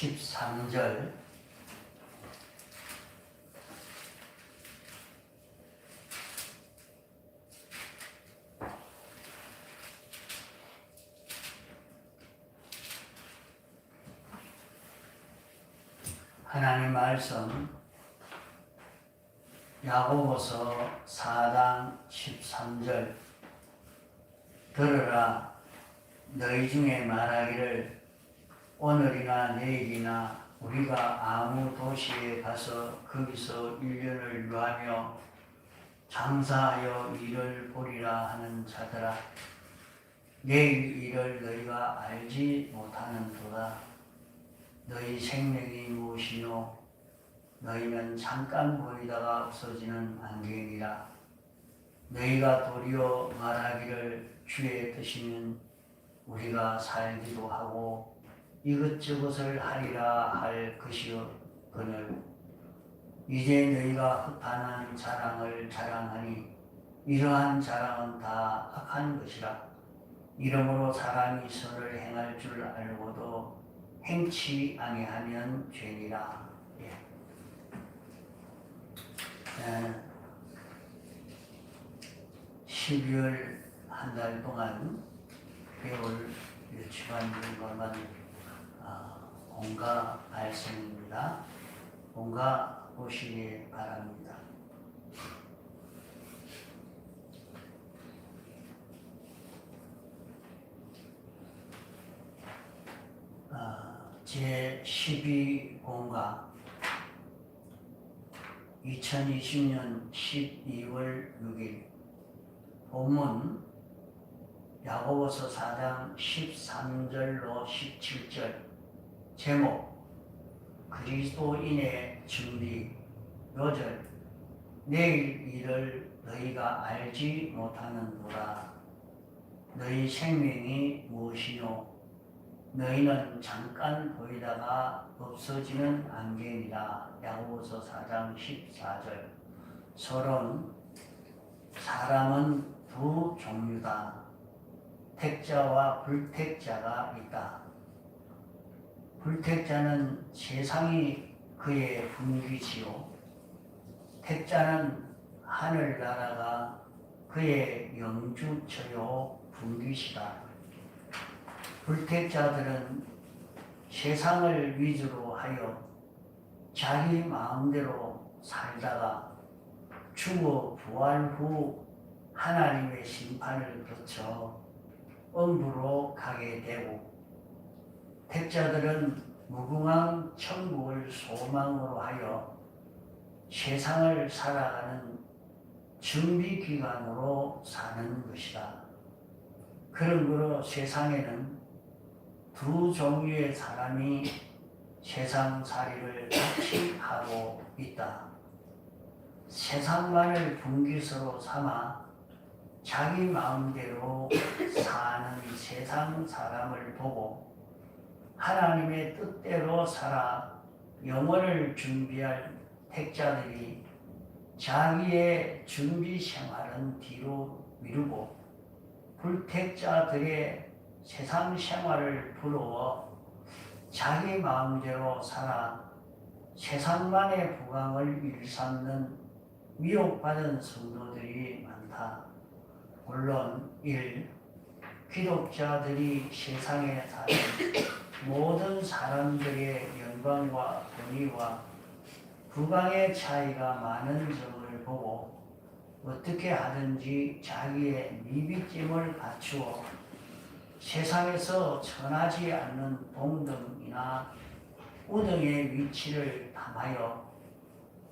13절 하나님 말씀 야고보서 4장 13절 들으라 너희 중에 말하기를 오늘이나 내일이나 우리가 아무 도시에 가서 거기서 1년을 유하며 장사하여 일을 보리라 하는 자들아 내일 일을 너희가 알지 못하는도다. 너희 생명이 무엇이뇨 너희는 잠깐 보이다가 없어지는 안개니라. 너희가 도리어 말하기를 주의 뜻이면 우리가 살기도 하고 이것저것을 하리라 할 것이거늘 이제 너희가 흑한한 자랑을 자랑하니 이러한 자랑은 다 악한 것이라. 이러므로 사람이 선을 행할 줄 알고도 행치 아니하면 죄니라. 12월 한 달 동안 배울 유치관들과만 공가 말씀입니다. 공가 보시기 바랍니다. 제12공가 2020년 12월 6일 본문 야고보서 4장 13절로 17절 제목 그리스도인의 준비 요절 내일 일을 너희가 알지 못하는도다. 너희 생명이 무엇이뇨 너희는 잠깐 보이다가 없어지는 안개니라. 야고보서 4장 14절 서론 사람은 두 종류다. 택자와 불택자가 있다. 불택자는 세상이 그의 분기지요. 택자는 하늘나라가 그의 영주처요 분기시다. 불택자들은 세상을 위주로 하여 자기 마음대로 살다가 죽어 부활 후 하나님의 심판을 거쳐 음부로 가게 되고 택자들은 무궁한 천국을 소망으로 하여 세상을 살아가는 준비기간으로 사는 것이다. 그러므로 세상에는 두 종류의 사람이 세상살이를 같이 하고 있다. 세상만을 분기서로 삼아 자기 마음대로 사는 세상 사람을 보고 하나님의 뜻대로 살아 영혼을 준비할 택자들이 자기의 준비 생활은 뒤로 미루고 불택자들의 세상 생활을 부러워 자기 마음대로 살아 세상만의 부강을 일삼는 미혹받은 성도들이 많다. 물론 1. 기독자들이 세상에 사는 모든 사람들의 영광과 권위와 부강의 차이가 많은 점을 보고 어떻게 하든지 자기의 미비점을 갖추어 세상에서 천하지 않는 동등이나 우등의 위치를 탐하여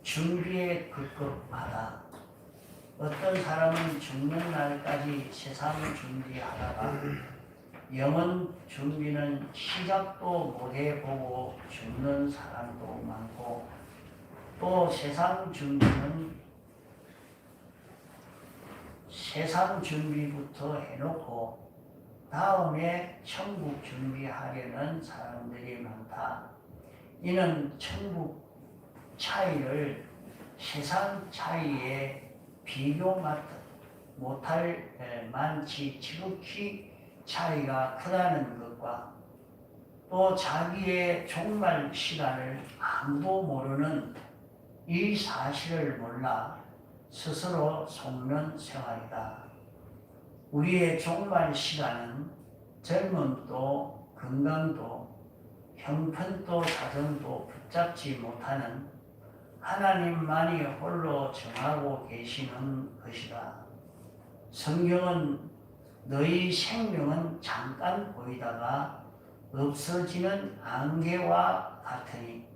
준비에 급급하다. 어떤 사람은 죽는 날까지 세상을 준비하다가 영혼 준비는 시작도 못해보고 죽는 사람도 많고 또 세상 준비부터 해놓고 다음에 천국 준비하려는 사람들이 많다. 이는 천국 차이를 세상 차이에 비교 못할 만치 지극히 차이가 크다는 것과 또 자기의 종말 시간을 아무도 모르는 이 사실을 몰라 스스로 속는 생활이다. 우리의 종말 시간은 젊음도 건강도 형편도 사정도 붙잡지 못하는 하나님만이 홀로 정하고 계시는 것이다. 성경은 너희 생명은 잠깐 보이다가 없어지는 안개와 같으니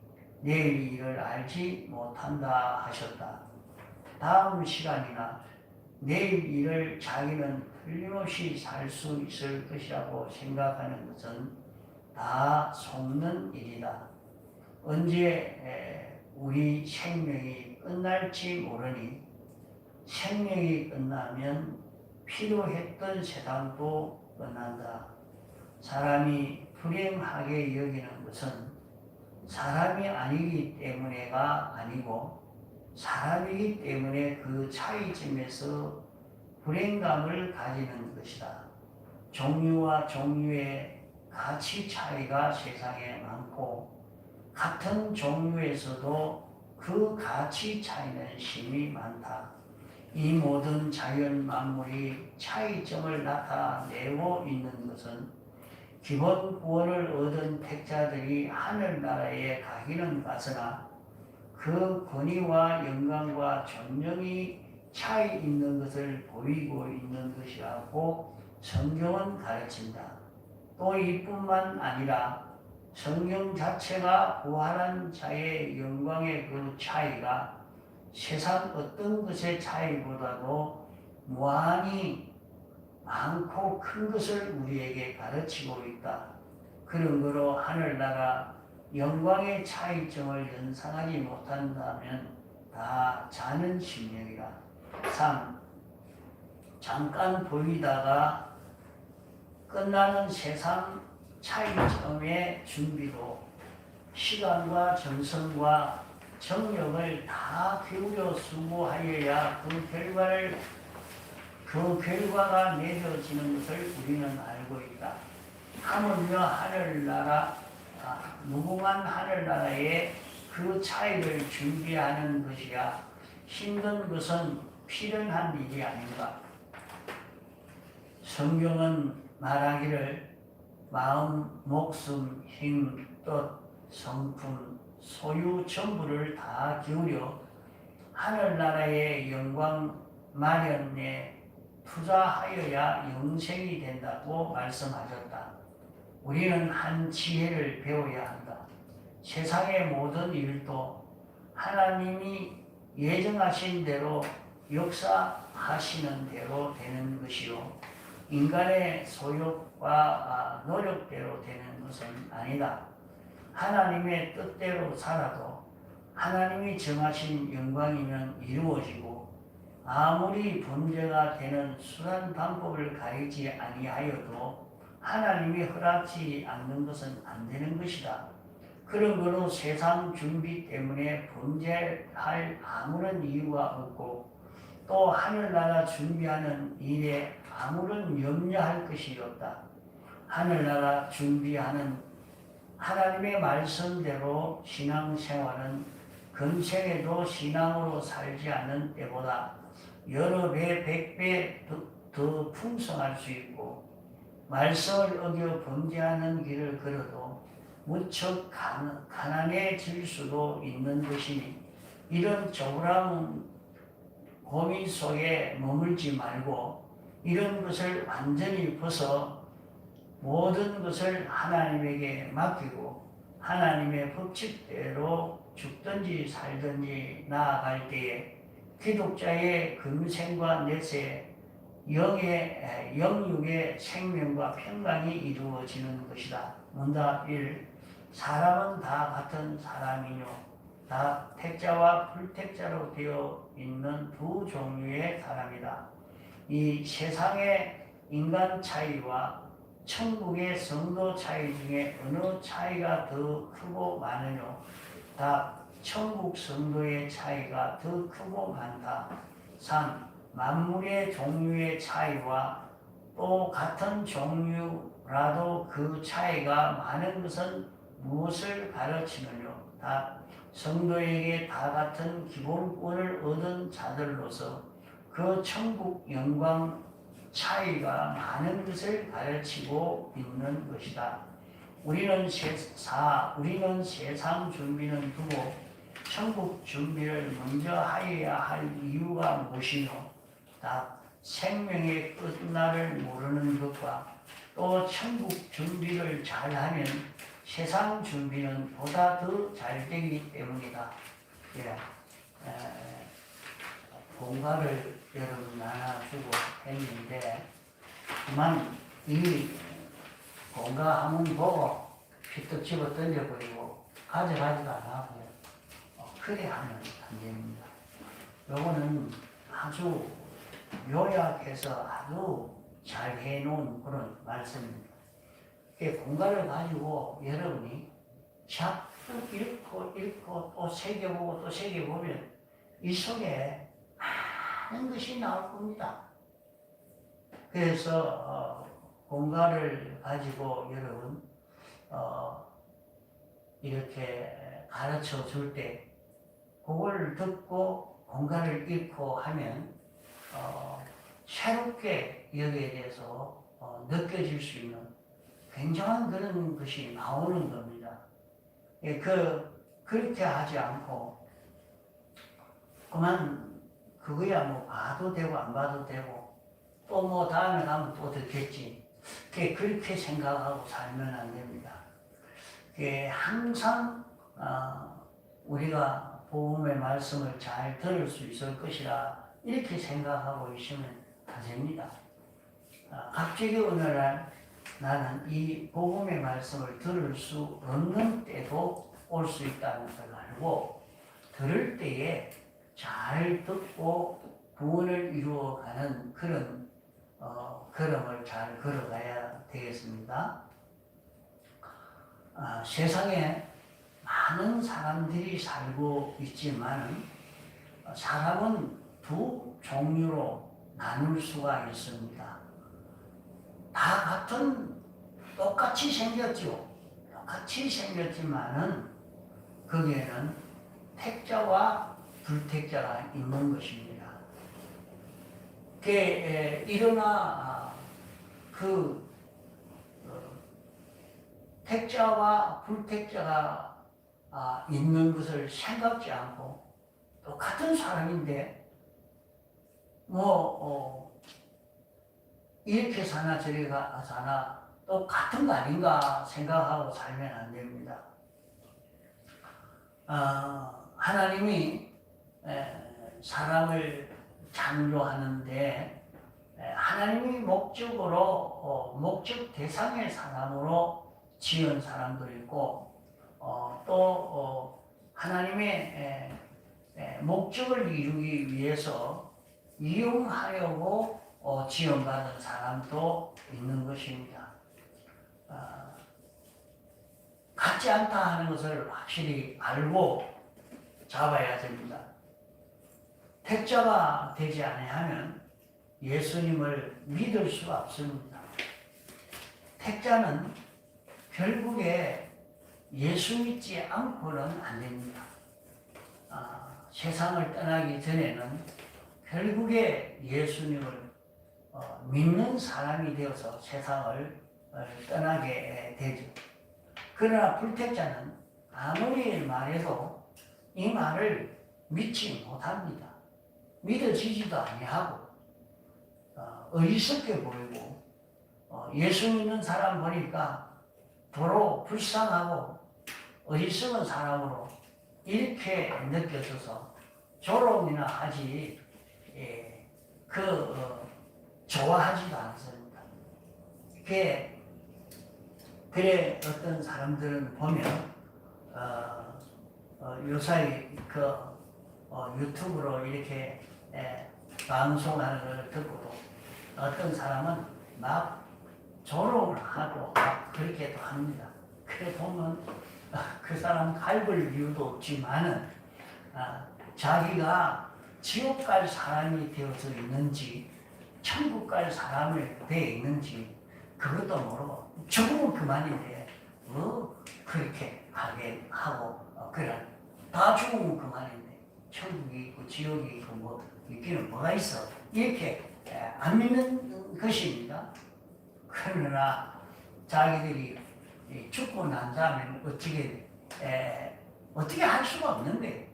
내일 일을 알지 못한다 하셨다. 다음 시간이나 내일 일을 자기는 틀림없이 살 수 있을 것이라고 생각하는 것은 다 속는 일이다. 언제 우리 생명이 끝날지 모르니 생명이 끝나면 필요했던 세상도 끝난다. 사람이 불행하게 여기는 것은 사람이 아니기 때문에가 아니고 사람이기 때문에 그 차이점에서 불행감을 가지는 것이다. 종류와 종류의 가치 차이가 세상에 많고 같은 종류에서도 그 가치 차이는 심히 많다. 이 모든 자연 만물이 차이점을 나타내고 있는 것은 기본 구원을 얻은 택자들이 하늘나라에 가기는 가서나 그 권위와 영광과 존경이 차이 있는 것을 보이고 있는 것이라고 성경은 가르친다. 또 이뿐만 아니라 성경 자체가 부활한 자의 영광의 그 차이가 세상 어떤 것의 차이보다도 무한히 많고 큰 것을 우리에게 가르치고 있다. 그런 거로 하늘나라 영광의 차이점을 연상하지 못한다면 다 자는 심령이다. 3. 잠깐 보이다가 끝나는 세상 차이점의 준비도 시간과 정성과 정력을 다 기울여 수고하여야 그 결과가 내려지는 것을 우리는 알고 있다. 하물며 무궁한 하늘나라에 그 차이를 준비하는 것이야 힘든 것은 필연한 일이 아닌가. 성경은 말하기를 마음, 목숨, 힘, 뜻, 성품, 소유 전부를 다 기울여 하늘나라의 영광 마련에 투자하여야 영생이 된다고 말씀하셨다. 우리는 한 지혜를 배워야 한다. 세상의 모든 일도 하나님이 예정하신 대로 역사하시는 대로 되는 것이요 인간의 소욕과 노력대로 되는 것은 아니다. 하나님의 뜻대로 살아도 하나님이 정하신 영광이면 이루어지고 아무리 범죄가 되는 수단 방법을 가리지 아니하여도 하나님이 허락지 않는 것은 안 되는 것이다. 그런 거로 세상 준비 때문에 범죄할 아무런 이유가 없고 또 하늘나라 준비하는 일에 아무런 염려할 것이 없다. 하늘나라 준비하는 하나님의 말씀대로 신앙생활은 근생에도 신앙으로 살지 않는 때보다 여러 배, 100배 더 풍성할 수 있고 말씀을 어겨 범죄하는 길을 걸어도 무척 가난해질 수도 있는 것이니 이런 조그라운 고민 속에 머물지 말고 이런 것을 완전히 벗어 모든 것을 하나님에게 맡기고 하나님의 법칙대로 죽든지 살든지 나아갈 때에 기독자의 금생과 내세 영육의 생명과 평강이 이루어지는 것이다. 문답 1. 사람은 다 같은 사람이뇨 다 택자와 불택자로 되어 있는 두 종류의 사람이다. 이 세상의 인간 차이와 천국의 성도 차이 중에 어느 차이가 더 크고 많으뇨? 답. 천국 성도의 차이가 더 크고 많다. 3. 만물의 종류의 차이와 또 같은 종류 라도 그 차이가 많은 것은 무엇을 가르치느냐? 답. 성도에게 다 같은 기본권을 얻은 자들로서 그 천국 영광 차이가 많은 것을 가르치고 있는 것이다. 우리는 세상 준비는 두고 천국 준비를 먼저 하여야 할 이유가 무엇이뇨? 답. 생명의 끝날을 모르는 것과 또 천국 준비를 잘하면 세상 준비는 보다 더 잘 되기 때문이다. 예, 공과를 여러분 나눠주고 했는데 그만 이 공과 한번 보고 휘떡 집어 던져버리고 가져가지도 않고 그래 하면 안 됩니다. 요거는 아주 요약해서 아주 잘 해놓은 그런 말씀입니다. 공간을 가지고 여러분이 자꾸 읽고 또 새겨보고 또 새겨보면 이 속에 많은 것이 나올 겁니다. 그래서 공간을 가지고 여러분 이렇게 가르쳐 줄 때 그걸 듣고 공간을 읽고 하면 새롭게 여기에 대해서 느껴질 수 있는 굉장한 그런 것이 나오는 겁니다. 예, 그렇게 하지 않고 그만 그거야 뭐 봐도 되고 안 봐도 되고 또 뭐 다음에 가면 또 듣겠지. 그렇게 생각하고 살면 안 됩니다. 항상 우리가 복음의 말씀을 잘 들을 수 있을 것이라 이렇게 생각하고 있으면 안 됩니다. 갑자기 어느 날 나는 이 복음의 말씀을 들을 수 없는 때도 올 수 있다는 걸 알고 들을 때에 잘 듣고 구원을 이루어가는 그런 걸음을 잘 걸어가야 되겠습니다. 세상에 많은 사람들이 살고 있지만 사람은 두 종류로 나눌 수가 있습니다. 다 같은 똑같이 생겼죠. 똑같이 생겼지만은 거기에는 택자와 불택자가 있는 것입니다. 일어나 택자와 불택자가 있는 것을 생각지 않고 똑같은 사람인데 이렇게 사나 저렇게 사나 똑같은 거 아닌가 생각하고 살면 안 됩니다. 하나님이 사람을 창조하는데 하나님이 목적 대상의 사람으로 지은 사람도 있고 또 하나님의 목적을 이루기 위해서 이용하려고 지원받은 사람도 있는 것입니다. 같지 않다 하는 것을 확실히 알고 잡아야 됩니다. 택자가 되지 아니하면 예수님을 믿을 수가 없습니다. 택자는 결국에 예수 믿지 않고는 안 됩니다. 세상을 떠나기 전에는 결국에 예수님을 믿는 사람이 되어서 세상을 떠나게 되죠. 그러나 불택자는 아무리 말해도 이 말을 믿지 못합니다. 믿어지지도 아니하고 어리석게 보이고 예수 믿는 사람 보니까 도로 불쌍하고 어리석은 사람으로 이렇게 느껴져서 조롱이나 하지 좋아하지도 않습니다. 그래 어떤 사람들은 보면 요사이 유튜브로 이렇게 방송하는 걸 듣고도 어떤 사람은 막 조롱을 하고 막 그렇게도 합니다. 그래 보면 그 사람 갈굴 이유도 없지만은 자기가 지옥 갈 사람이 되어서 있는지 천국 갈 사람이 되어 있는지 그것도 모르고 죽으면 그만인데 그렇게 하게 하고 그래 다 죽으면 그만인데 천국이 있고 지옥이 있고 뭐 있기는 뭐가 있어 이렇게 안 믿는 것입니다. 그러나 자기들이 죽고 난 다음에 어떻게 할 수가 없는 거예요.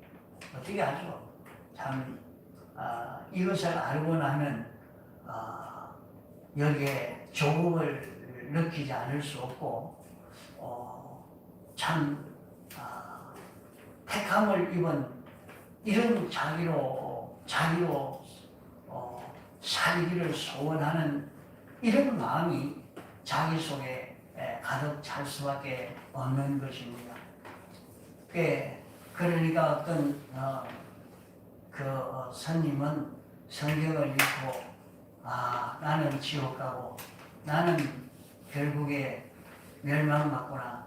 어떻게 할 수가 없어. 참 이것을 알고 나면 여기에 조국을 느끼지 않을 수 없고 참 택함을 입은 이런 자기로 살기를 소원하는 이런 마음이 자기 속에 가득 찰 수밖에 없는 것입니다. 그러니까 어떤 그 스님은 성경을 읽고 나는 지옥 가고 나는 결국에 멸망받구나.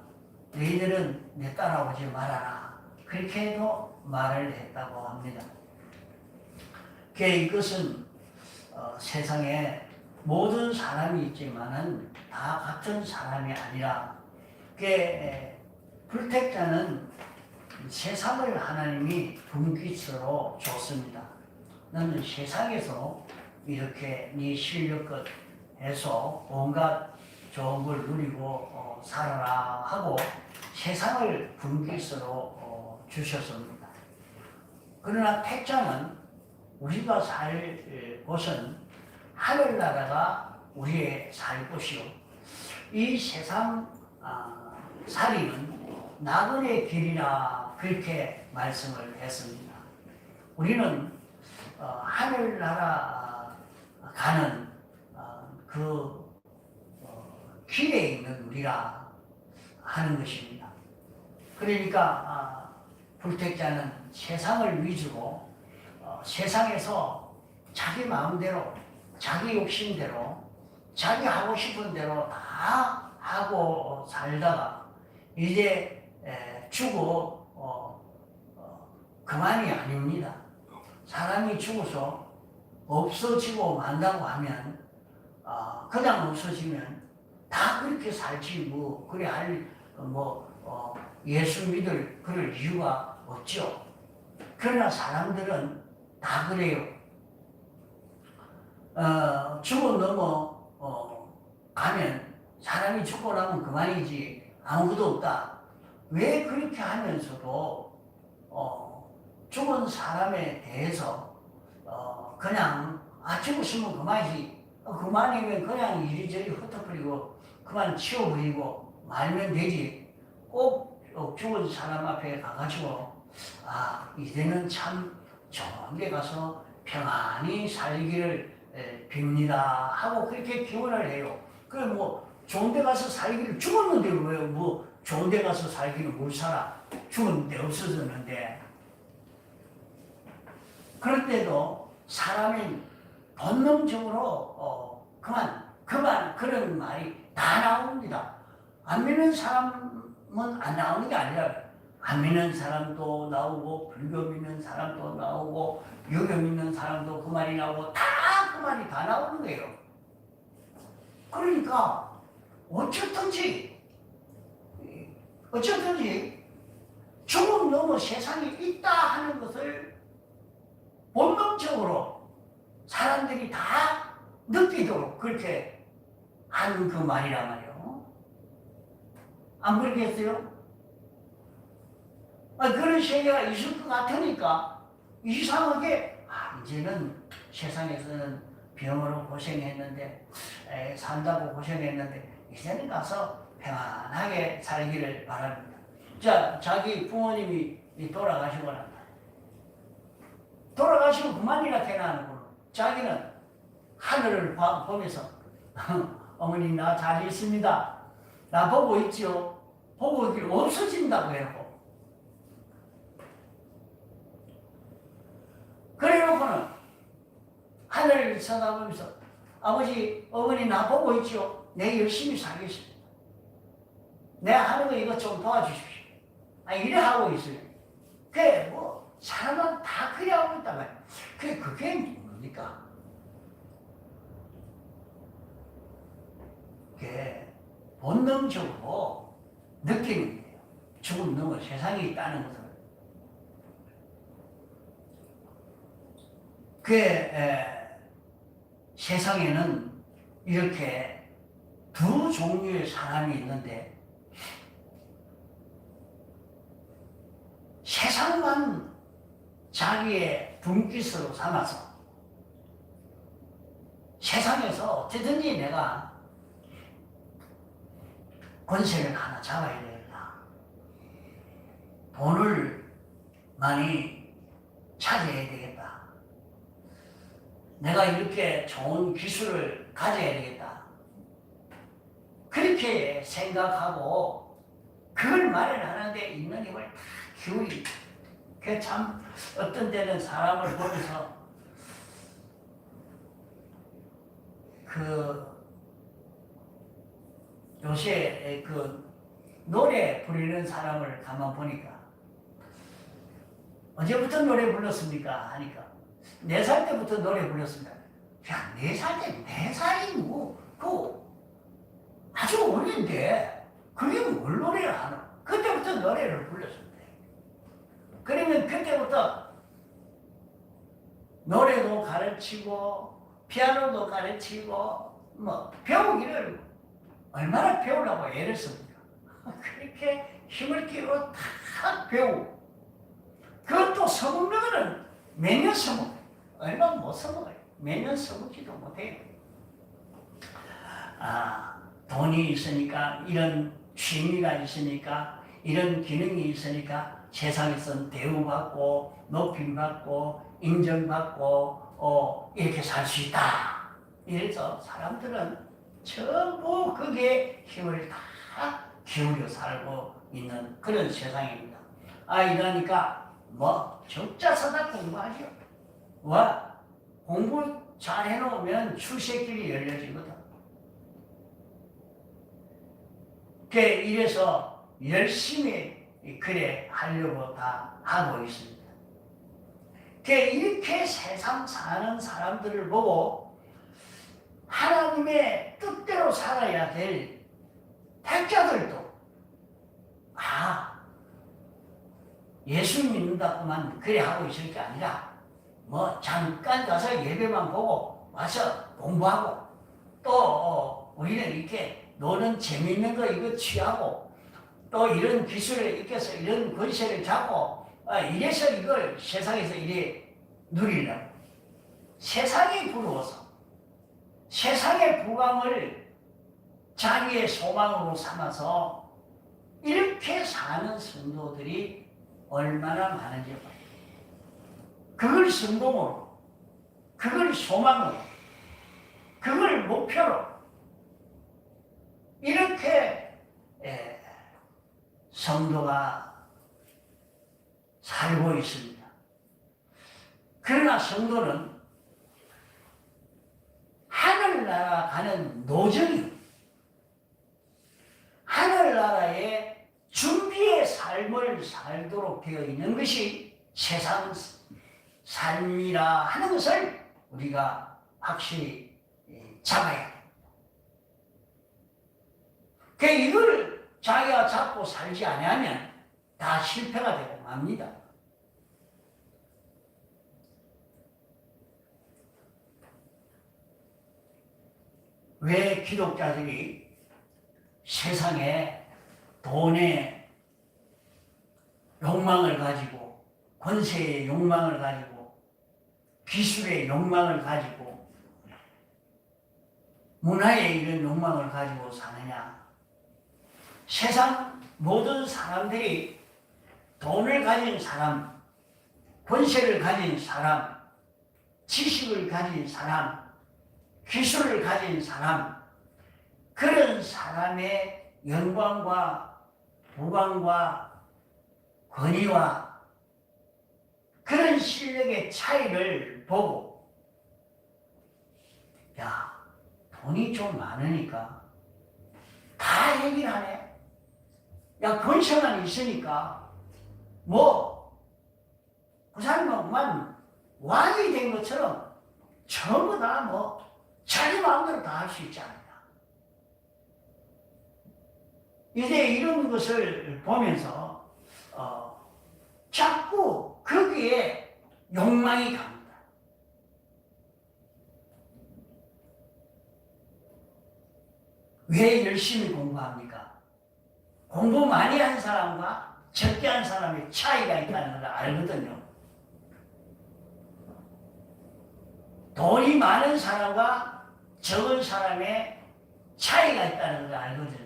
너희들은 내 따라오지 말아라. 그렇게 해도 말을 했다고 합니다. 이것은 세상에 모든 사람이 있지만은 다 같은 사람이 아니라 불택자는 세상을 하나님이 분깃으로 줬습니다. 너는 세상에서 이렇게 네 실력껏 해서 온갖 좋은 걸 누리고 살아라 하고 세상을 분깃으로 주셨습니다. 그러나 택자는 우리가 살 곳은 하늘나라가 우리의 살 곳이요. 이 세상 살이는 나그네 길이라 그렇게 말씀을 했습니다. 우리는 하늘나라 가는 그 길에 있는 우리가 하는 것입니다. 그러니까 불택자는 세상을 위주로 세상에서 자기 마음대로 자기 욕심대로 자기 하고 싶은 대로 다 하고 살다가 이제 죽어 그만이 아닙니다. 사람이 죽어서 없어지고 만다고 하면 그냥 없어지면 다 그렇게 살지 뭐 그래 할 예수 믿을 그럴 이유가 없죠. 그러나 사람들은 다 그래요. 죽어 넘어 가면 사람이 죽고 나면 그만이지 아무것도 없다. 왜 그렇게 하면서도 죽은 사람에 대해서 그냥 죽었으면 그만이지 그만이면 그냥 이리저리 흩어버리고 그만 치워버리고 말면 되지. 꼭 죽은 사람 앞에 가가지고 이제는 참 좋은 데 가서 평안히 살기를 빕니다 하고 그렇게 기원을 해요. 그래 좋은 데 가서 살기를 죽었는데 왜 좋은 데 가서 살기를 못 살아. 죽었는데 없어졌는데. 그럴 때도 사람이 본능적으로 그만 그런 말이 다 나옵니다. 안 믿는 사람은 안 나오는 게 아니라 안 믿는 사람도 나오고 불교 믿는 사람도 나오고 유교 믿는 사람도 그 말이 나오고 다 그 말이 다 나오는 거예요. 그러니까 어쨌든지 죽음 넘어 세상에 있다 하는 것을 본능적으로 사람들이 다 느끼도록 그렇게 하는 그 말이란 말이에요. 안 그러겠어요? 그런 세계가 있을 것 같으니까 이상하게 이제는 세상에서는 병으로 고생했는데 산다고 고생했는데 이제는 가서 평안하게 살기를 바랍니다. 자, 자기 부모님이 돌아가시거나 돌아가시고 그만이나 되나는 거로 자기는 하늘을 보면서 어머니 나 잘 있습니다. 나 보고 있지요. 보고 있기를 없어진다고 해놓고 그래놓고는 하늘을 쳐다보면서 아버지 어머니 나 보고 있지요. 내 열심히 살겠습니다. 내가 하는 거 이것 좀 도와주십시오. 이래 하고 있어요. 그래 사람은 다 그래 하고 있단 말이야. 그게 뭡니까? 본능적으로 느끼는 거예요. 죽음 넘어 세상이 있다는 것을. 세상에는 이렇게 두 종류의 사람이 있는데 세상만 자기의 분깃으로 삼아서 세상에서 어찌든지 내가 권세를 하나 잡아야 되겠다. 돈을 많이 찾아야 되겠다. 내가 이렇게 좋은 기술을 가져야 되겠다. 그렇게 생각하고 그걸 마련하는데 있는 힘을 다 기울이. 그 참 어떤 때는 사람을 보면서 요새 노래 부르는 사람을 가만 보니까 언제부터 노래 불렀습니까? 하니까 4살 때부터 노래 불렀습니다. 야, 4살 때 4살이 아주 어린데 그게 뭘 노래를 하노? 그때부터 노래를 불렀습니다. 그러면 그때부터 노래도 가르치고 피아노도 가르치고 배우기를 얼마나 배우려고 애를 씁니까? 그렇게 힘을 끼고 다 배우고 그것도 써먹는 거는 매년 써먹어요. 얼마 못 써먹어요. 매년 써먹지도 못해요. 돈이 있으니까 이런 취미가 있으니까 이런 기능이 있으니까 세상에서 대우받고 높임받고 인정받고 이렇게 살 수 있다. 이래서 사람들은 전부 그게 힘을 다 기울여 살고 있는 그런 세상입니다. 이러니까 적자서다 공부하죠. 공부 잘 해놓으면 출세길이 열려지거든. 이래서 열심히 그래 하려고 다 하고 있습니다. 이렇게 세상 사는 사람들을 보고 하나님의 뜻대로 살아야 될 택자들도 예수 믿는다고만 그래 하고 있을 게 아니라 잠깐 가서 예배만 보고 와서 공부하고 또 우리는 이렇게 노는 재미있는 거 이거 취하고 또 이런 기술을 익혀서 이런 권세를 잡고 이래서 이걸 세상에서 이래 누리려고 세상이 부러워서 세상의 부강을 자기의 소망으로 삼아서 이렇게 사는 성도들이 얼마나 많은지 봐요. 그걸 성공으로, 그걸 소망으로, 그걸 목표로 이렇게 성도가 살고 있습니다. 그러나 성도는 하늘나라 가는 노정이 하늘나라의 준비의 삶을 살도록 되어 있는 것이 세상 삶이라 하는 것을 우리가 확실히 잡아야 합니다. 이걸 자기가 잡고 살지 않으면 다 실패가 되고 맙니다. 왜 기독자들이 세상에 돈의 욕망을 가지고 권세의 욕망을 가지고 기술의 욕망을 가지고 문화의 이런 욕망을 가지고 사느냐? 세상 모든 사람들이 돈을 가진 사람, 권세를 가진 사람, 지식을 가진 사람, 기술을 가진 사람, 그런 사람의 영광과 부강과 권위와 그런 실력의 차이를 보고 돈이 좀 많으니까 다 얘기를 하네. 권세만 있으니까 그 사람만 왕이 된 것처럼 전부 다 자기 마음대로 다 할 수 있지 않느냐. 이제 이런 것을 보면서 자꾸 거기에 욕망이 갑니다. 왜 열심히 공부합니까? 공부 많이 한 사람과 적게 한 사람의 차이가 있다는 걸 알거든요. 돈이 많은 사람과 적은 사람의 차이가 있다는 걸 알거든요.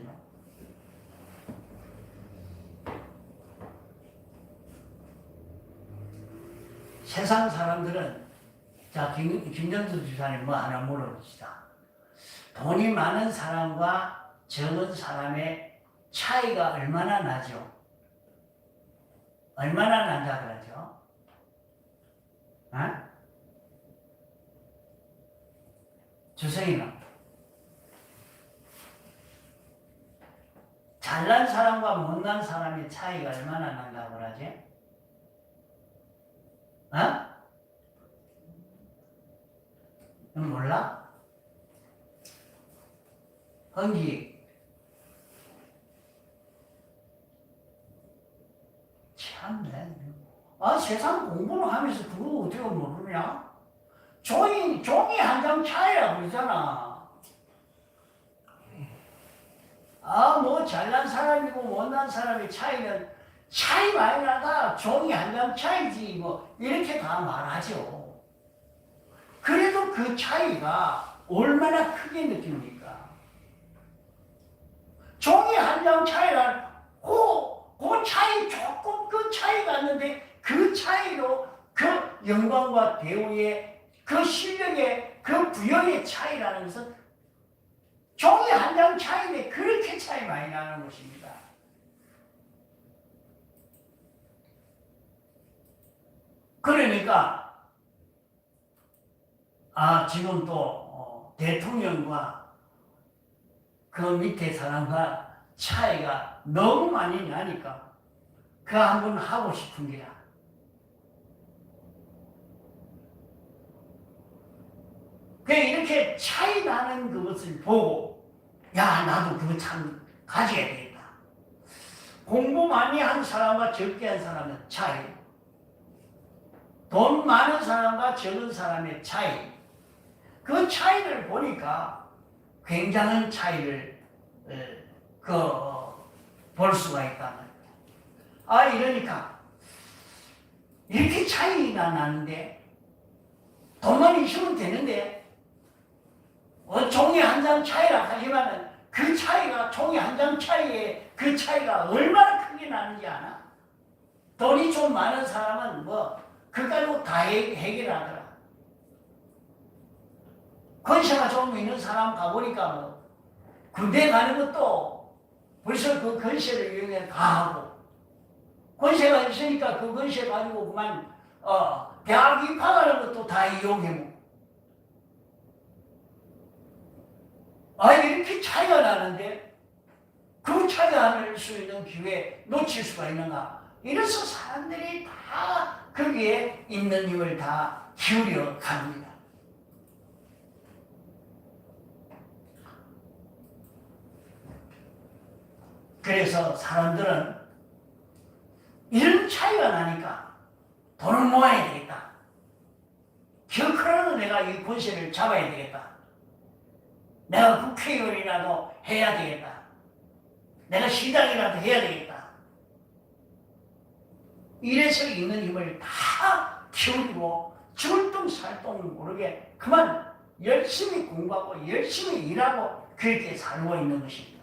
세상 사람들은, 자, 김전수 지사님 뭐 하나 물어봅시다. 돈이 많은 사람과 적은 사람의 차이가 얼마나 나죠? 얼마나 난다 그러죠? 어? 주성이는 잘난 사람과 못난 사람의 차이가 얼마나 난다고 그러지? 어? 몰라? 헌기 참네. 세상 공부를 하면서 그거 어떻게 모르냐? 종이 한 장 차이라 그러잖아. 뭐 잘난 사람이고 못난 사람의 차이는 차이 많이 나다 종이 한 장 차이지 뭐 이렇게 다 말하죠. 그래도 그 차이가 얼마나 크게 느낍니까? 종이 한 장 차이란 그 차이 조금 그 차이가 있는데 그 차이로 그 영광과 배우의 그 실력의 그 부여의 차이라는 것은 종이 한 장 차이인데 그렇게 차이 많이 나는 것입니다. 그러니까 지금 또 대통령과 그 밑에 사람과 차이가 너무 많이 나니까 그 한 번 하고 싶은 게야. 이렇게 차이 나는 그것을 보고 야 나도 그거 참 가져야 되겠다. 공부 많이 한 사람과 적게 한 사람의 차이, 돈 많은 사람과 적은 사람의 차이, 그 차이를 보니까 굉장한 차이를 볼 수가 있다 말이야. 이러니까 이렇게 차이가 나는데 돈만 있으면 되는데 종이 한 장 차이라 하지만 그 차이가 종이 한 장 차이에 그 차이가 얼마나 크게 나는지 아나? 돈이 좀 많은 사람은 그거 가지고 다 해결하더라. 권세가 좀 있는 사람 가보니까 군대 가는 것도 벌써 그 권세를 이용해 다 하고, 권세가 있으니까 그 권세 가지고 그만 대학 입학하는 것도 다 이용해. 이렇게 차이가 나는데 그 차이가 날 수 있는 기회 놓칠 수가 있는가? 이래서 사람들이 다 거기에 있는 힘을 다 기울여 갑니다. 그래서 사람들은 이런 차이가 나니까 돈을 모아야 되겠다. 기어크라도 내가 이 권세를 잡아야 되겠다. 내가 국회의원이라도 해야 되겠다. 내가 시장이라도 해야 되겠다. 이래서 있는 힘을 다 키우고 줄똥살똥 모르게 그만 열심히 공부하고 열심히 일하고 그렇게 살고 있는 것입니다.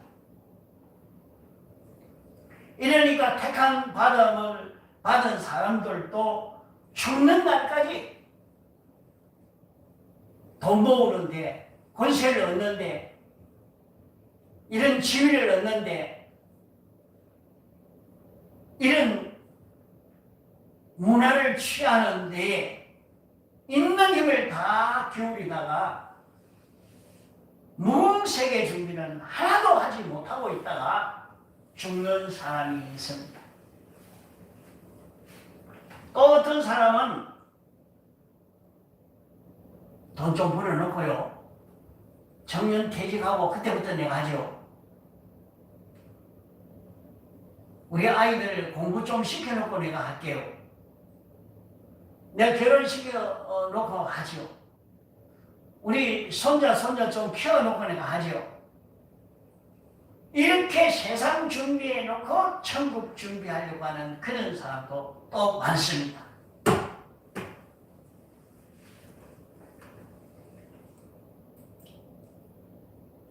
이러니까 택함 받은 사람들도 죽는 날까지 돈 모으는데, 권세를 얻는데, 이런 지위를 얻는데, 이런 문화를 취하는 데에 있는 힘을 다 기울이다가 무음색의 준비는 하나도 하지 못하고 있다가 죽는 사람이 있습니다. 또 어떤 사람은 돈 좀 벌어놓고요, 정년 퇴직하고 그때부터 내가 하죠. 우리 아이들 공부 좀 시켜놓고 내가 할게요. 내가 결혼시켜 놓고 하지요. 우리 손자 좀 키워놓고 내가 하지요. 이렇게 세상 준비해놓고 천국 준비하려고 하는 그런 사람도 또 많습니다.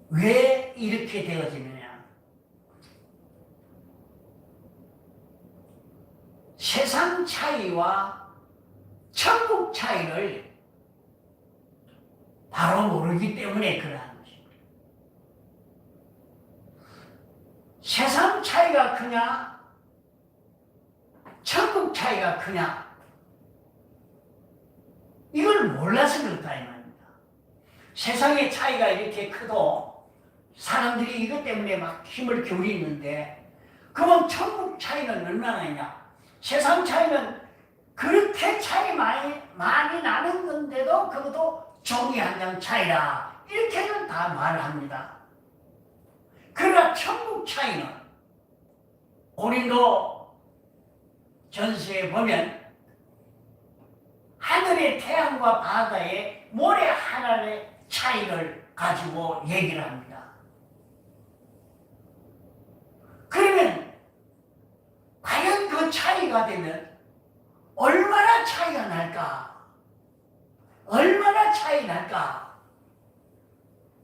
왜 이렇게 되어지느냐? 세상 차이와 천국 차이를 바로 모르기 때문에 그러한 것입니다. 세상 차이가 크냐? 천국 차이가 크냐? 이걸 몰라서 그렇다 이 말입니다. 세상의 차이가 이렇게 커도 사람들이 이것 때문에 막 힘을 기울이는데 그럼 천국 차이는 얼마나 있냐? 세상 차이는 그렇게 차이 많이 나는 건데도 그것도 종이 한 장 차이라 이렇게는 다 말을 합니다. 그러나 천국 차이는 고린도 전서에 보면 하늘의 태양과 바다의 모래 하나의 차이를 가지고 얘기를 합니다. 그러면 과연 그 차이가 되면 얼마나 차이가 날까? 얼마나 차이 날까?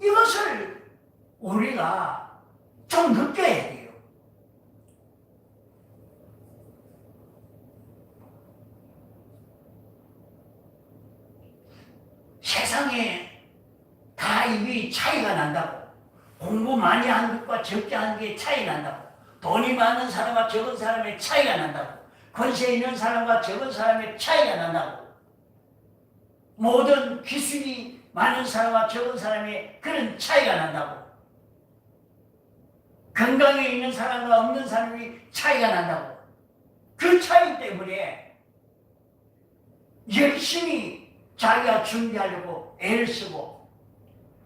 이것을 우리가 좀 느껴야 돼요. 세상에 다 이게 차이가 난다고. 공부 많이 한 것과 적게 한 게 차이 난다고. 돈이 많은 사람과 적은 사람의 차이가 난다고. 권세 있는 사람과 적은 사람의 차이가 난다고. 모든 기술이 많은 사람과 적은 사람의 그런 차이가 난다고. 건강에 있는 사람과 없는 사람이 차이가 난다고. 그 차이 때문에 열심히 자기가 준비하려고 애를 쓰고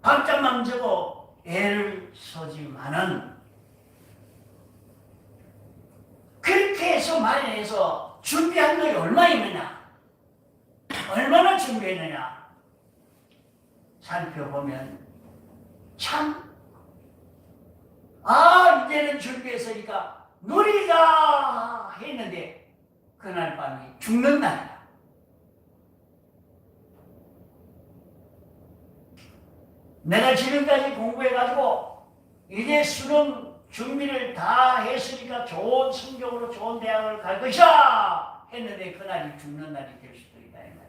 밤잠만 자고 애를 쓰지만은 그렇게 해서 마련해서 준비한 것이 얼마 있느냐? 얼마나 준비했느냐? 살펴보면 참 이제는 준비했으니까 누리자 했는데 그날 밤이 죽는 날이다. 내가 지금까지 공부해가지고 이제 수능 준비를 다 했으니까 좋은 성적으로 좋은 대학을 갈 것이야 했는데 그날이 죽는 날이 될 수도 있다 이 말이야.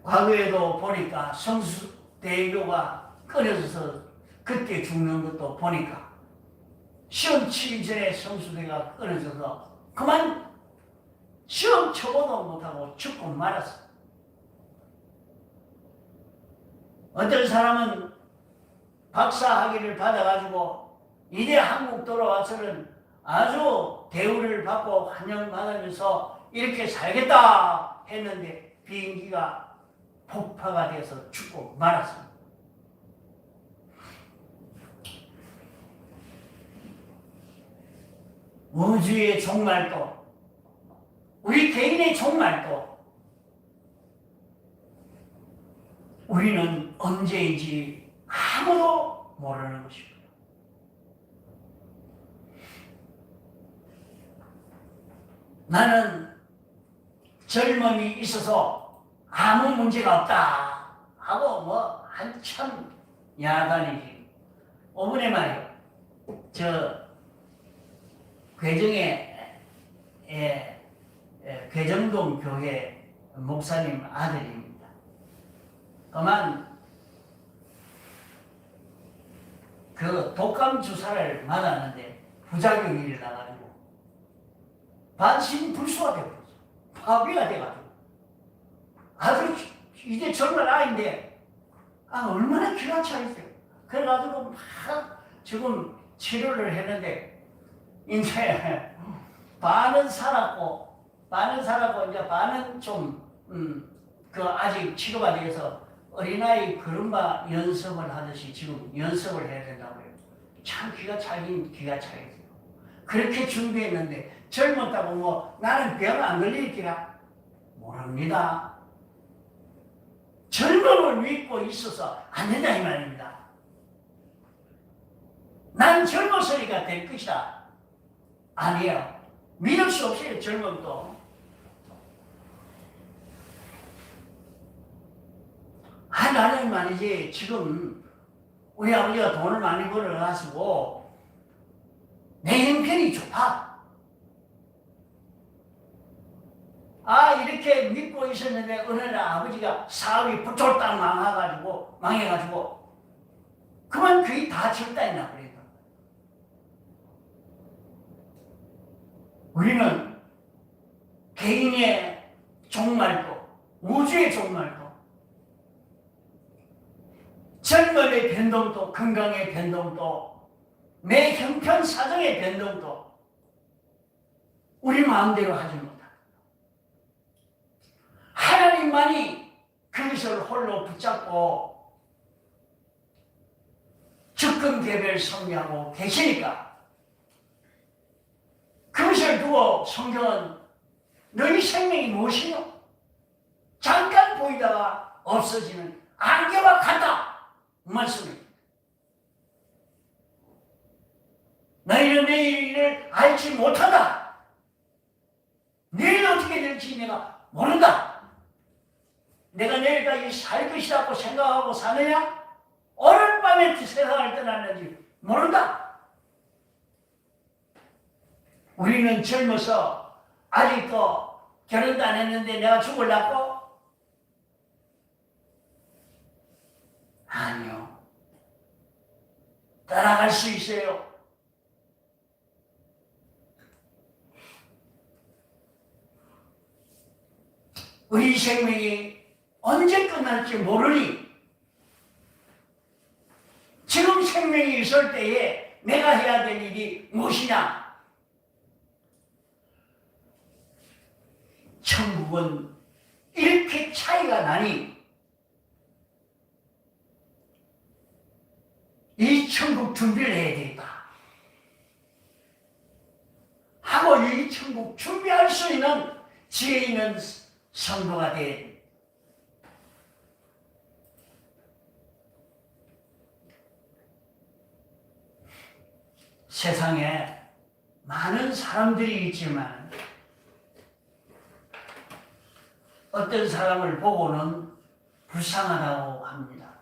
과거에도 보니까 성수대교가 끊어져서 그때 죽는 것도 보니까 시험 치기 전에 성수대가 끊어져서 그만 시험 쳐보도 못하고 죽고 말았어. 어떤 사람은 박사학위를 받아가지고 이제 한국 돌아와서는 아주 대우를 받고 환영받으면서 이렇게 살겠다 했는데 비행기가 폭파가 돼서 죽고 말았습니다. 우주의 종말도 우리 개인의 종말도 우리는 언제인지 아무도 모르는 것입니다. 나는 젊음이 있어서 아무 문제가 없다 하고 뭐 한참 야단이지. 5분의 말이요. 저 괴정동 교회 목사님 아들입니다. 그만 그 독감 주사를 맞았는데 부작용이 일어나가지고 반신불수가 되어버렸어. 파괴가 돼가지고 아주 이제 젊은 아이인데 얼마나 기가 차 있어요. 그래가지고 막 지금 치료를 했는데 이제 반은 살았고 이제 반은 좀 그 아직 치료가 돼서 어린아이 걸음마 연습을 하듯이 지금 연습을 해야 된다고요. 참 기가 차긴 기가 차겠어요. 그렇게 준비했는데 젊었다고 뭐 나는 병 안 걸릴 기라 모릅니다. 젊음을 믿고 있어서 안 된다 이 말입니다. 난 젊었으니까 될 것이다. 아니에요. 믿을 수 없어요. 젊음도. 나는 말이지 지금 우리 아버지가 돈을 많이 벌어가지고 내 형편이 좋다. 이렇게 믿고 있었는데 어느 날 아버지가 사업이 부쫄딱 망해가지고 그만 거의 다 졌다 했나 그래도. 우리는 개인의 종말도 우주의 종말도 젊음의 변동도 건강의 변동도 내 형편 사정의 변동도 우리 마음대로 하지 못합니다. 하나님만이 그것을 홀로 붙잡고 즉금개별 섭리하고 계시니까 그것을 두고 성경은 너희 생명이 무엇이뇨? 잠깐 보이다가 없어지는 안개와 같다 말씀입니다. 너희는 내일을 알지 못한다. 내일 어떻게 될지 내가 모른다. 내가 내일까지 살 것이라고 생각하고 사느냐? 오늘 밤에 세상을 떠났는지 모른다. 우리는 젊어서 아직도 결혼도 안 했는데 내가 죽을라고? 아니요. 따라갈 수 있어요. 우리 생명이 언제 끝날지 모르니 지금 생명이 있을 때에 내가 해야 될 일이 무엇이냐? 천국은 이렇게 차이가 나니 이 천국 준비를 해야 되겠다 하고 이 천국 준비할 수 있는 지혜 있는 성도가 돼. 세상에 많은 사람들이 있지만 어떤 사람을 보고는 불쌍하다고 합니다.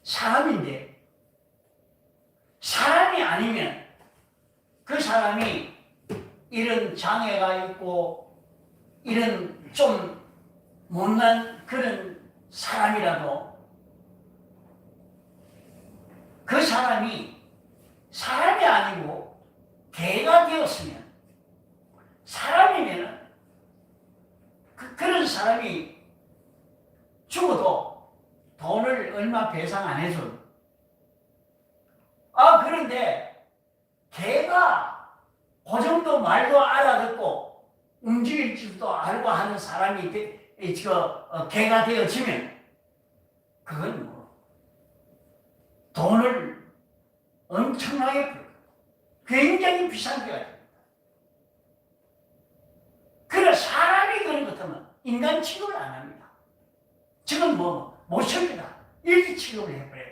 사람인데 사람이 아니면 그 사람이 이런 장애가 있고 이런 좀 못난 그런 사람이라도 그 사람이 사람이 아니고 개가 되었으면 사람이면 그런 사람이 죽어도 돈을 얼마 배상 안 해줘. 그런데 개가 그 정도 말도 알아듣고 움직일 줄도 알고 하는 사람이 개가 되어지면 그건 뭐 돈을 엄청나게 굉장히 비싼 개가 됩니다. 그래 사람이 그런 것 같으면 인간 취급을 안 합니다. 지금 못 씁니다. 이렇게 취급을 해버려요.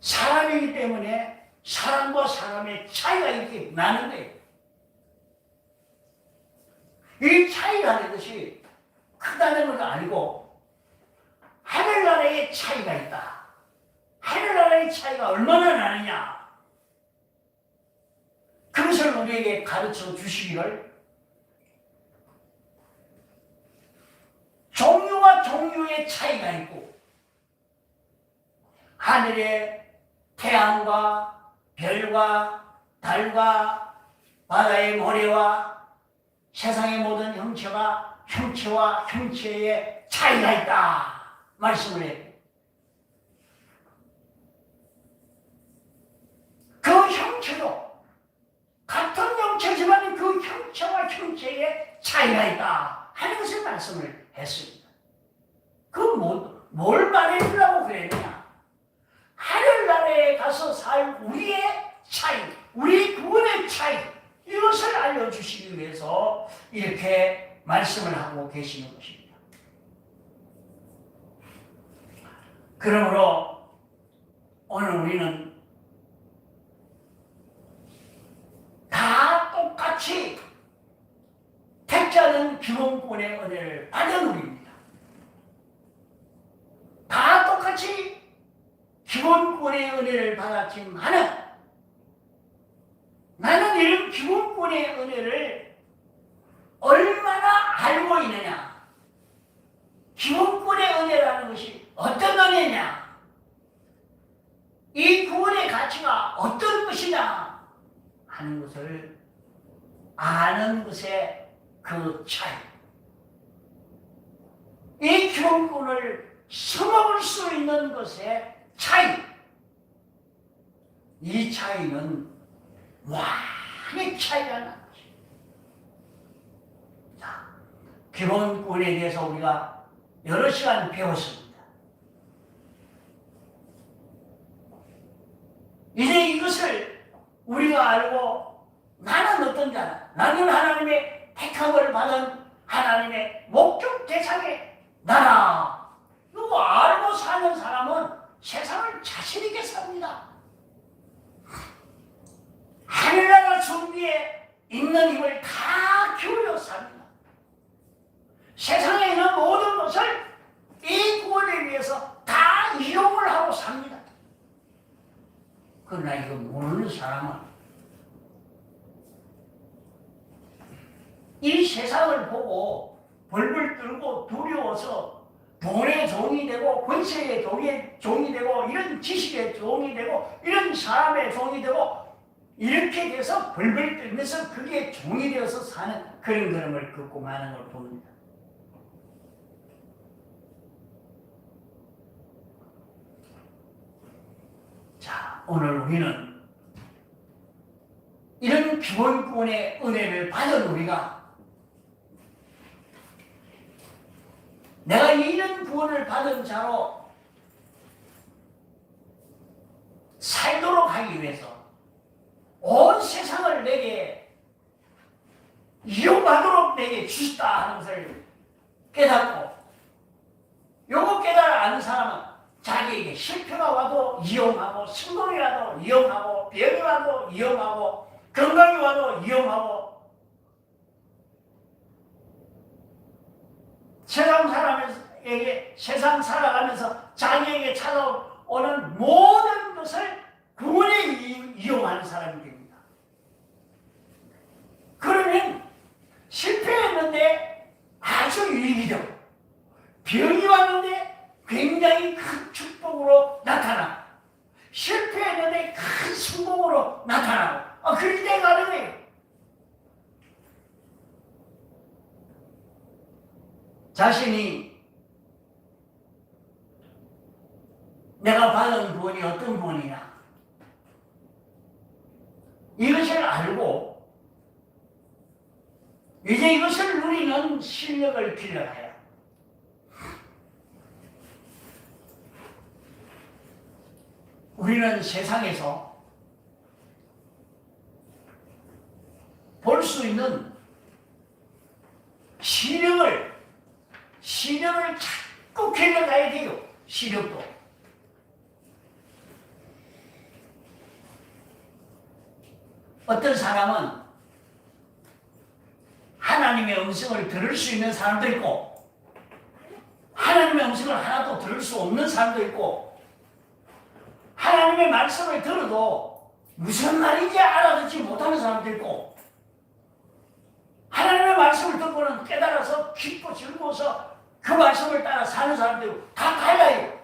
사람이기 때문에 사람과 사람의 차이가 이렇게 나는 거예요. 이 차이가 나는 것이 크다는 건 아니고 하늘나라의 차이가 있다. 하늘나라의 차이가 얼마나 나느냐. 그것을 우리에게 가르쳐 주시기를 종류와 종류의 차이가 있고 하늘의 태양과 별과 달과 바다의 모래와 세상의 모든 형체와 형체의 차이가 있다 말씀을 해요. 그 형체도 같은 형체지만 그 형체와 형체의 차이가 있다 하는 것을 말씀을 했습니다. 살 우리의 차이, 우리 구원의 차이, 이것을 알려주시기 위해서 이렇게 말씀을 하고 계시는 것입니다. 그러므로 오늘 우리는 다 똑같이 택자는 기본권의 은혜를 받은 우리입니다. 다 똑같이 기본권의 은혜를 받았지만 나는 이런 기본권의 은혜를 얼마나 알고 있느냐, 기본권의 은혜라는 것이 어떤 은혜냐, 이 구원의 가치가 어떤 것이냐 하는 것을 아는 것의 그 차이, 이 기본권을 써먹을 수 있는 것의 차이, 이 차이는 많이 차이가 나는 것입니다. 자, 기본권에 대해서 우리가 여러 시간 배웠습니다. 이제 이것을 우리가 알고 나는 어떤 자나, 나는 하나님의 택함을 받은 하나님의 목적 대상의 나라, 이거 알고 사는 사람은 세상을 자신 있게 삽니다. 하늘나라 준비에 있는 힘을 다 기울여 삽니다. 세상에 있는 모든 것을 이 구원을 위해서 다 이용을 하고 삽니다. 그러나 이거 모르는 사람은 이 세상을 보고 벌벌 떨고 두려워서 돈의 종이 되고 권세의 종이 되고 이런 지식의 종이 되고 이런 사람의 종이 되고 이렇게 돼서 벌벌 떨면서 그게 종이 되어서 사는 그런 걸음을 긋고 마는 걸 봅니다. 자, 오늘 우리는 이런 기본권의 은혜를 받은 우리가 내가 이런 구원을 받은 자로 살도록 하기 위해서 온 세상을 내게 이용하도록 내게 주셨다 하는 것을 깨닫고, 요거 깨달아 아는 사람은 자기에게 실패가 와도 이용하고, 성공이 와도 이용하고, 병이 와도 이용하고, 건강이 와도 이용하고, 세상 살아가면서 자기에게 찾아오는 모든 것을 구원에 이용하는 사람이 됩니다. 그러면 실패했는데 아주 유익이 되고, 병이 왔는데 굉장히 큰 축복으로 나타나고, 실패했는데 큰 성공으로 나타나고, 그럴 때가 가는 거예요. 자신이 내가 받은 구원이 어떤 구원이냐, 이것을 알고 이제 이것을 누리는 실력을 길러야. 우리는 세상에서 볼 수 있는 시력을 자꾸 길러가야 돼요. 시력도. 어떤 사람은 하나님의 음성을 들을 수 있는 사람도 있고, 하나님의 음성을 하나도 들을 수 없는 사람도 있고, 하나님의 말씀을 들어도 무슨 말인지 알아듣지 못하는 사람도 있고, 하나님의 말씀을 듣고는 깨달아서 기뻐 즐거워서 그 말씀을 따라 사는 사람도 있고, 다 달라요.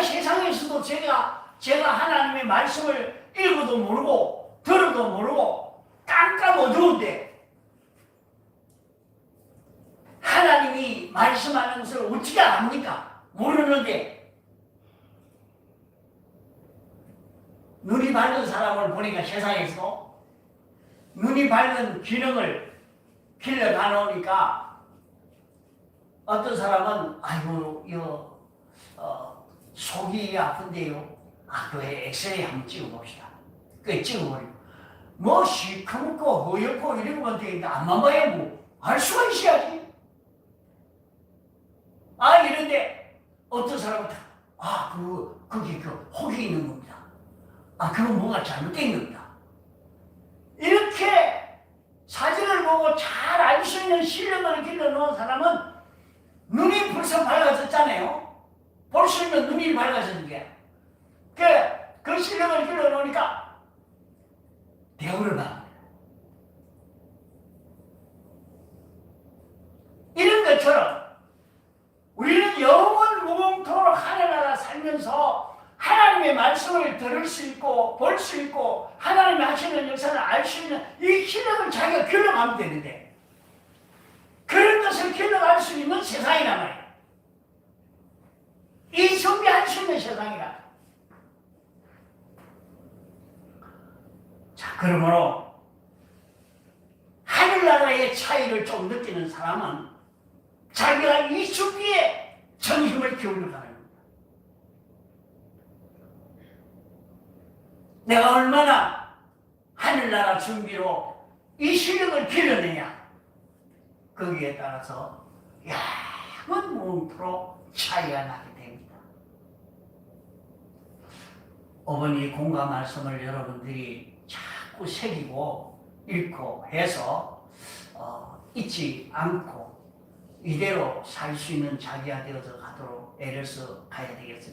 세상에서도 제가 하나님의 말씀을 읽어도 모르고 들어도 모르고 깜깜 어두운데 하나님이 말씀하는 것을 어떻게 압니까? 모르는데. 눈이 밝은 사람을 보니까 세상에서 눈이 밝은 기능을 길러가 놓으니까 어떤 사람은 속이 아픈데요, 그 엑스레이 한번 찍어봅시다. 그 찍어버리고 뭐 시커멓고 허옇고 이런 건 되는데 안만 봐야 뭐 알 수가 있어야지. 이런데 어떤 사람은 거기 혹이 있는 겁니다. 그건 뭐가 잘못된 겁니다. 이렇게 사진을 보고 잘 알 수 있는 실력을 길러놓은 사람은 눈이 벌써 밝아졌잖아요. 볼 수 있는 눈이 밝아지는 게. 그 실력을 길러놓으니까 대우를 받습니다. 이런 것처럼 우리는 영원 무궁토록 하늘나라 살면서 하나님의 말씀을 들을 수 있고 볼 수 있고 하나님이 하시는 역사를 알 수 있는 이 실력을 자기가 길러가면 되는데 그런 것을 길러갈 수 있는 세상이란 말이야. 이 준비할 수 있는 세상이라. 자, 그러므로 하늘나라의 차이를 좀 느끼는 사람은 자기가 이 준비에 전 힘을 기울여 가는 겁니다. 내가 얼마나 하늘나라 준비로 이 실력을 길러내냐, 거기에 따라서 양은 무궁토록 차이가 나게 됩니다. 어머니 공감 말씀을 여러분들이 자꾸 새기고 읽고 해서 잊지 않고 이대로 살 수 있는 자기가 되어서 가도록 애를 써 가야 되겠습니다.